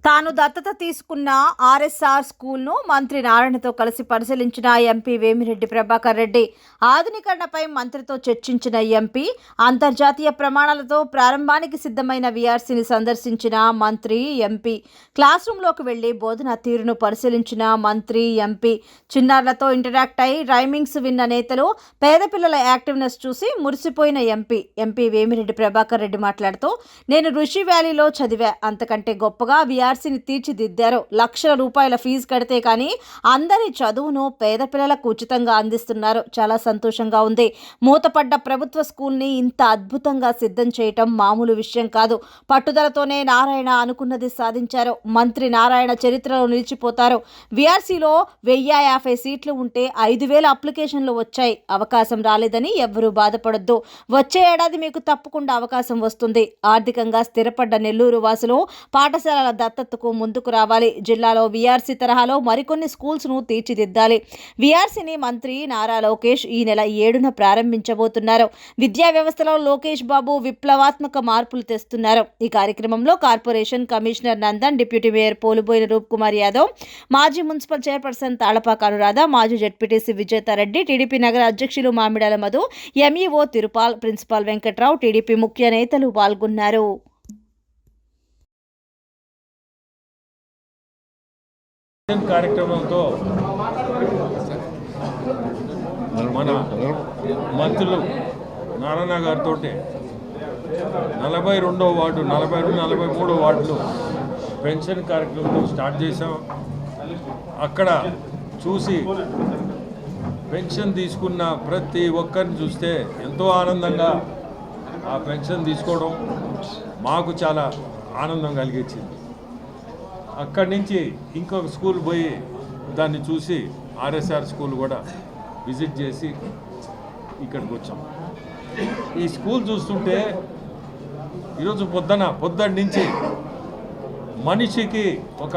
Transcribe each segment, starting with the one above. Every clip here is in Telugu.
తాను దత్తత తీసుకున్న ఆర్ఎస్ఆర్ స్కూల్ను మంత్రి నారాయణతో కలిసి పరిశీలించిన ఎంపీ వేమిరెడ్డి ప్రభాకర్ రెడ్డి. ఆధునీకరణపై మంత్రితో చర్చించిన ఎంపీ అంతర్జాతీయ ప్రమాణాలతో ప్రారంభానికి సిద్ధమైన వీఆర్సీని సందర్శించిన మంత్రి ఎంపీ క్లాస్ రూమ్లోకి వెళ్లి బోధనా తీరును పరిశీలించిన మంత్రి ఎంపీ చిన్నారులతో ఇంటరాక్ట్ అయి రైమింగ్స్ విన్న నేతలు పేద పిల్లల యాక్టివ్నెస్ చూసి మురిసిపోయిన ఎంపీ వేమిరెడ్డి ప్రభాకర్ రెడ్డి మాట్లాడుతూ, నేను ఋషి వ్యాలీలో చదివా, అంతకంటే గొప్పగా వీఆర్సీని తీర్చిదిద్దారు. లక్షల రూపాయల ఫీజు కడితే కానీ అందరి చదువును పేద పిల్లలకు ఉచితంగా అందిస్తున్నారు. చాలా సంతోషంగా ఉంది. మూతపడ్డ ప్రభుత్వ స్కూల్ని ఇంత అద్భుతంగా సిద్ధం చేయటం మామూలు విషయం కాదు. పట్టుదలతోనే నారాయణ అనుకున్నది సాధించారు. మంత్రి నారాయణ చరిత్రలో నిలిచిపోతారు. వీఆర్సీలో 1050 సీట్లు ఉంటే 5000 అప్లికేషన్లు వచ్చాయి. అవకాశం రాలేదని ఎవ్వరూ బాధపడొద్దు. వచ్చే ఏడాది మీకు తప్పకుండా అవకాశం వస్తుంది. ఆర్థికంగా స్థిరపడ్డ నెల్లూరు వాసులు పాఠశాలల దత్తతకు ముందుకు రావాలి. జిల్లాలో వీఆర్సీ తరహాలో మరికొన్ని స్కూల్స్ను తీర్చిదిద్దాలి. వీఆర్సీని మంత్రి నారా లోకేష్ ఈ నెల 7న ప్రారంభించబోతున్నారు. విద్యా వ్యవస్థలో లోకేష్ బాబు విప్లవాత్మక మార్పులు తెస్తున్నారు. ఈ కార్యక్రమంలో corporation commissioner Nandan, deputy mayor Poluboina Roop Kumar Yadav, మాజీ మున్సిపల్ చైర్పర్సన్ తాళపాక అనురాధ, మాజీ జెడ్పీటీసీ విజేతారెడ్డి, టీడీపీ నగర అధ్యక్షులు Mamidala Madhu, MEO Tirupal, principal Venkatrao, TDP ముఖ్య నేతలు పాల్గొన్నారు. కార్యక్రమంతో మన మంత్రులు నారాయణ గారితో 42వ వార్డు, 42, 43 వార్డులు పెన్షన్ కార్యక్రమం స్టార్ట్ చేసాం. అక్కడ చూసి పెన్షన్ తీసుకున్న ప్రతి ఒక్కరిని చూస్తే ఎంతో ఆనందంగా ఆ పెన్షన్ తీసుకోవడం మాకు చాలా ఆనందం కలిగించింది. అక్కడి నుంచి ఇంకొక స్కూల్ పోయి దాన్ని చూసి ఆర్ఎస్ఆర్ స్కూల్ కూడా విజిట్ చేసి ఇక్కడికి వచ్చాం. ఈ స్కూల్ చూస్తుంటే ఈరోజు పొద్దున్న నుంచి మనిషికి, ఒక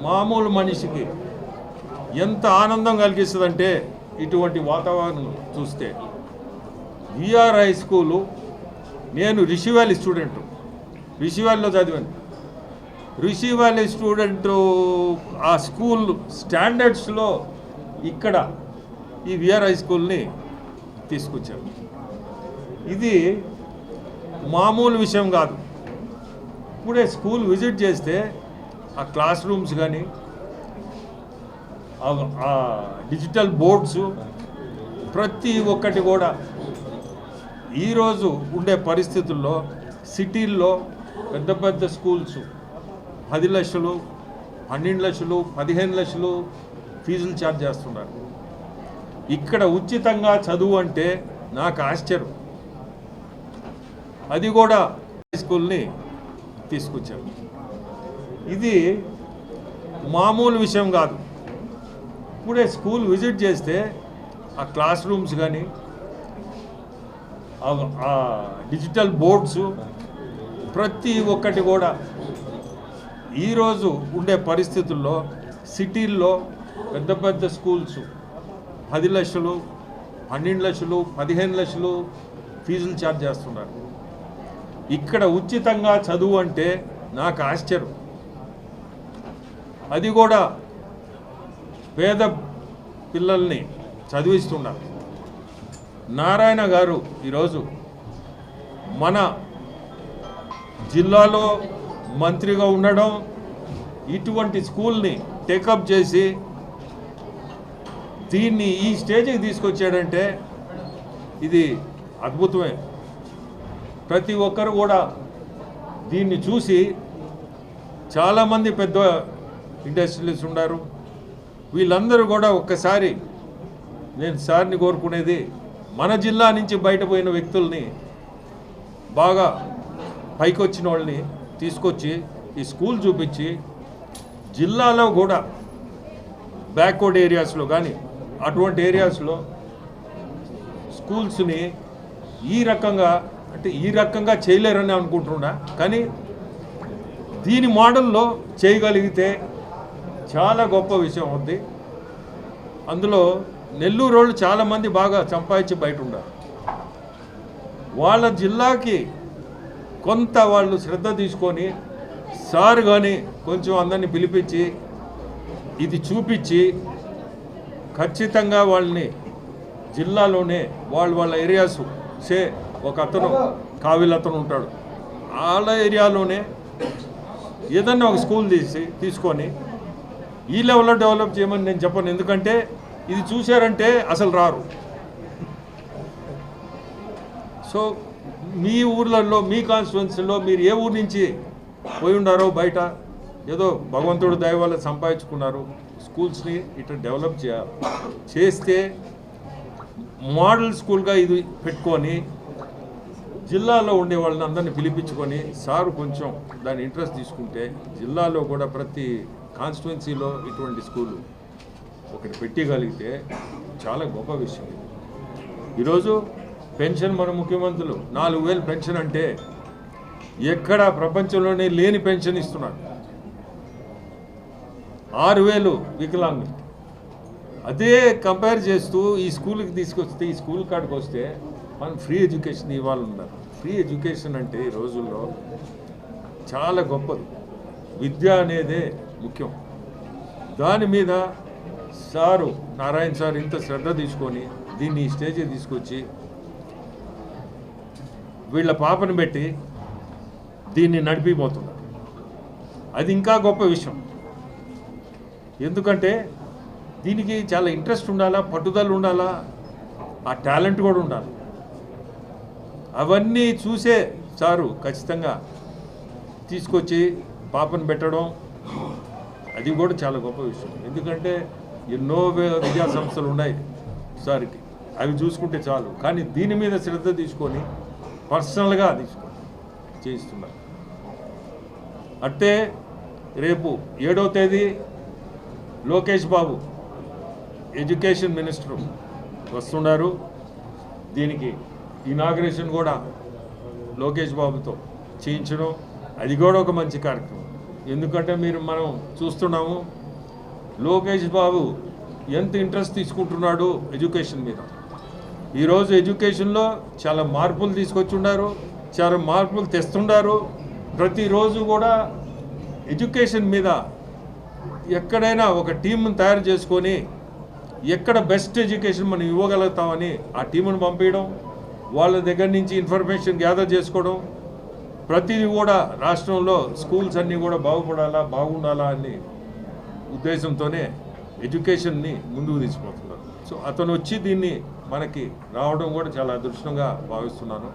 మామూలు మనిషికి ఎంత ఆనందం కలిగిస్తుందంటే ఇటువంటి వాతావరణం చూస్తే. విఆర్ హై స్కూలు, నేను రిషి వ్యాలీ స్టూడెంట్, రిషి వ్యాలీలో చదివాను. రిషి వ్యాలీ స్టూడెంటు ఆ స్కూల్ స్టాండర్డ్స్లో ఇక్కడ ఈ విఆర్ హై స్కూల్ని తీసుకొచ్చారు. ఇది మామూలు విషయం కాదు. ఇప్పుడే స్కూల్ విజిట్ చేస్తే ఆ క్లాస్ రూమ్స్ కానీ, ఆ డిజిటల్ బోర్డ్స్ ప్రతి ఒక్కటి కూడా ఈరోజు ఉండే పరిస్థితుల్లో సిటీల్లో పెద్ద పెద్ద స్కూల్స్ 10 లక్షలు, 12 లక్షలు, 15 లక్షలు ఫీజులు ఛార్జ్ చేస్తున్నారు. ఇక్కడ ఉచితంగా చదువు అంటే నాకు ఆశ్చర్యం. అది కూడా స్కూల్ని తీసుకొచ్చారు. ఇది మామూలు విషయం కాదు. ఇప్పుడే స్కూల్ విజిట్ చేస్తే ఆ క్లాస్ రూమ్స్ కానీ, ఆ డిజిటల్ బోర్డ్స్ ప్రతి ఒక్కటి కూడా ఈరోజు ఉండే పరిస్థితుల్లో సిటీల్లో పెద్ద పెద్ద స్కూల్స్ 10 లక్షలు, 12 లక్షలు, 15 లక్షలు ఫీజులు ఛార్జ్ చేస్తున్నారు. ఇక్కడ ఉచితంగా చదువు అంటే నాకు ఆశ్చర్యం. అది కూడా పేద పిల్లల్ని చదివిస్తున్నారు. నారాయణ గారు ఈరోజు మన జిల్లాలో మంత్రిగా ఉండడం, ఇటువంటి స్కూల్ని టేకప్ చేసి దీన్ని ఈ స్టేజ్కి తీసుకొచ్చాడంటే ఇది అద్భుతమే. ప్రతి ఒక్కరు కూడా దీన్ని చూసి, చాలామంది పెద్ద ఇండస్ట్రియలిస్ట్ ఉన్నారు, వీళ్ళందరూ కూడా ఒక్కసారి నేను సార్ని కోరుకునేది, మన జిల్లా నుంచి బయటపోయిన వ్యక్తుల్ని, బాగా పైకి వచ్చిన వాళ్ళని తీసుకొచ్చి ఈ స్కూల్ చూపించి జిల్లాలో కూడా బ్యాక్వర్డ్ ఏరియాస్లో కానీ అటువంటి ఏరియాస్లో స్కూల్స్ని ఈ రకంగా చేయలేరని అనుకుంటున్నా. కానీ దీని మోడల్లో చేయగలిగితే చాలా గొప్ప విషయం ఉంది. అందులో నెల్లూరు వాళ్ళు చాలామంది బాగా సంపాదించి బయట ఉన్నారు. వాళ్ళ జిల్లాకి కొంత వాళ్ళు శ్రద్ధ తీసుకొని సార్ కానీ కొంచెం అందరినీ పిలిపించి ఇది చూపించి ఖచ్చితంగా వాళ్ళని జిల్లాలోనే వాళ్ళ ఏరియాస్ ఒక అతను కావిల్ అతను ఉంటాడు, వాళ్ళ ఏరియాలోనే ఏదన్నా ఒక స్కూల్ తీసుకొని ఈ లెవెల్లో డెవలప్ చేయమని నేను చెప్పను. ఎందుకంటే ఇది చూశారంటే అసలు రారు. సో మీ ఊర్లలో, మీ కాన్స్టిట్యున్సీలో మీరు ఏ ఊరు నుంచి పోయి ఉన్నారో, బయట ఏదో భగవంతుడు దయ వల్ల సంపాదించుకున్నారు, స్కూల్స్ని ఇట్లా డెవలప్ చేయాలి. చేస్తే మోడల్ స్కూల్గా ఇది పెట్టుకొని జిల్లాలో ఉండే వాళ్ళని అందరినీ పిలిపించుకొని సారు కొంచెం దాని ఇంట్రెస్ట్ తీసుకుంటే జిల్లాలో కూడా ప్రతి కాన్స్టిట్యున్సీలో ఇటువంటి స్కూలు ఒకటి పెట్టగలిగితే చాలా గొప్ప విషయం. ఈరోజు పెన్షన్ మన ముఖ్యమంత్రులు 4,000 పెన్షన్ అంటే ఎక్కడ ప్రపంచంలోనే లేని పెన్షన్ ఇస్తున్నాడు. 6,000 వికలాంగులు. అదే కంపేర్ చేస్తూ ఈ స్కూల్కి తీసుకొస్తే, ఈ స్కూల్ కాడికి వస్తే మనం ఫ్రీ ఎడ్యుకేషన్ ఇవ్వాలన్నారు. ఫ్రీ ఎడ్యుకేషన్ అంటే ఈ రోజుల్లో చాలా గొప్పది. విద్య అనేదే ముఖ్యం. దాని మీద సారు నారాయణ సార్ ఇంత శ్రద్ధ తీసుకొని దీన్ని ఈ స్టేజ్కి తీసుకొచ్చి వీళ్ళ పాపను పెట్టి దీన్ని నడిపిపోతున్నారు. అది ఇంకా గొప్ప విషయం. ఎందుకంటే దీనికి చాలా ఇంట్రెస్ట్ ఉండాలా, పట్టుదల ఉండాలా, ఆ టాలెంట్ కూడా ఉండాలి. అవన్నీ చూసే సారు ఖచ్చితంగా తీసుకొచ్చి పాపను పెట్టడం అది కూడా చాలా గొప్ప విషయం. ఎందుకంటే ఎన్నో విద్యా సంస్థలు ఉన్నాయి సార్కి, అవి చూసుకుంటే చాలు. కానీ దీని మీద శ్రద్ధ తీసుకొని పర్సనల్గా తీసుకొని చేయిస్తున్నారు. అంటే రేపు 7వ తేదీ లోకేష్ బాబు ఎడ్యుకేషన్ మినిస్టర్ వస్తున్నారు. దీనికి ఇనాగ్రేషన్ కూడా లోకేష్ బాబుతో చేయించడం అది కూడా ఒక మంచి కార్యక్రమం. ఎందుకంటే మనం చూస్తున్నాము లోకేష్ బాబు ఎంత ఇంట్రెస్ట్ తీసుకుంటున్నాడు ఎడ్యుకేషన్ మీద. ఈరోజు ఎడ్యుకేషన్లో చాలా మార్పులు తీసుకొచ్చున్నారు, చాలా మార్పులు తెస్తున్నారు. ప్రతిరోజు కూడా ఎడ్యుకేషన్ మీద ఎక్కడైనా ఒక టీంను తయారు చేసుకొని ఎక్కడ బెస్ట్ ఎడ్యుకేషన్ మనం ఇవ్వగలుగుతామని ఆ టీమును పంపించడం, వాళ్ళ దగ్గర నుంచి ఇన్ఫర్మేషన్ గ్యాదర్ చేసుకోవడం, ప్రతిదీ కూడా రాష్ట్రంలో స్కూల్స్ అన్నీ కూడా బాగుండాలా అనే ఉద్దేశంతోనే ఎడ్యుకేషన్ని ముందుకు తీసుకుపోతున్నారు. సో అతను వచ్చి దీన్ని మనకి రావడం కూడా చాలా అదృష్టంగా భావిస్తున్నాను.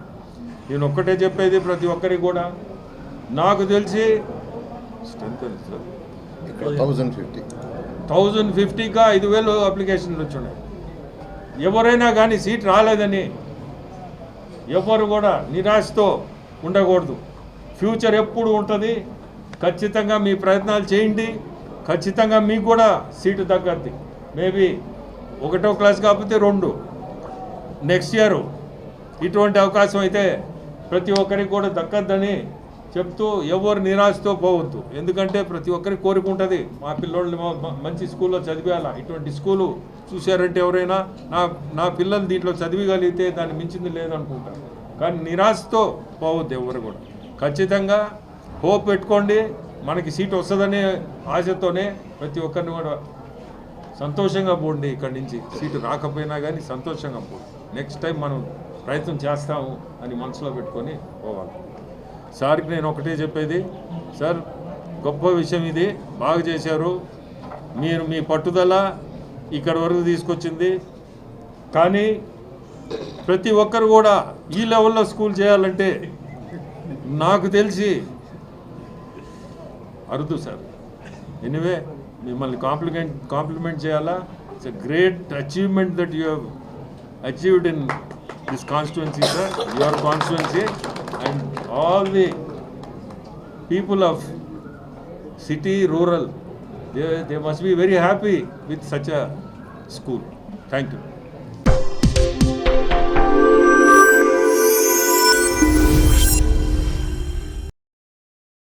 నేను ఒక్కటే చెప్పేది ప్రతి ఒక్కరికి కూడా, నాకు తెలిసి స్ట్రెంత్ 1,050గా 5,000 అప్లికేషన్లు వచ్చున్నాయి. ఎవరైనా కానీ సీట్ రాలేదని ఎవరు కూడా నిరాశతో ఉండకూడదు. ఫ్యూచర్ ఎప్పుడు ఉంటుంది. ఖచ్చితంగా మీ ప్రయత్నాలు చేయండి. ఖచ్చితంగా మీకు కూడా సీటు తగ్గద్ది. మేబీ 1వ క్లాస్ కాకపోతే 2 నెక్స్ట్ ఇయర్ ఇటువంటి అవకాశం అయితే ప్రతి ఒక్కరికి కూడా దక్కద్దని చెప్తూ ఎవరు నిరాశతో పోవద్దు. ఎందుకంటే ప్రతి ఒక్కరికి కోరిక ఉంటుంది, మా పిల్లోళ్ళు మంచి స్కూల్లో చదివేయాలా. ఇటువంటి స్కూలు చూశారంటే ఎవరైనా నా పిల్లలు దీంట్లో చదివగలిగితే దాన్ని మించింది లేదనుకుంటారు. కానీ నిరాశతో పోవద్దు ఎవరు కూడా. ఖచ్చితంగా హోప్ పెట్టుకోండి. మనకి సీట్ వస్తుందనే ఆశతోనే ప్రతి ఒక్కరిని కూడా సంతోషంగా పోండి. ఇక్కడి నుంచి సీటు రాకపోయినా కానీ సంతోషంగా పోండి. నెక్స్ట్ టైం మనం ప్రయత్నం చేస్తాము అని మనసులో పెట్టుకొని పోవాలి. సార్కి నేను ఒకటే చెప్పేది, సార్ గొప్ప విషయం ఇది, బాగా చేశారు. మీరు మీ పట్టుదల ఇక్కడ వరకు తీసుకొచ్చింది. కానీ ప్రతి ఒక్కరు కూడా ఈ లెవెల్లో స్కూల్ చేయాలంటే నాకు తెలిసి అరుదు సార్. ఎనీవే మిమ్మల్ని కాంప్లిమెంట్ చేయాలా. It's a great achievement that you have achieved in this constituency sir, your constituency, and all the people of city, rural, they must be very happy with such a school. Thank you.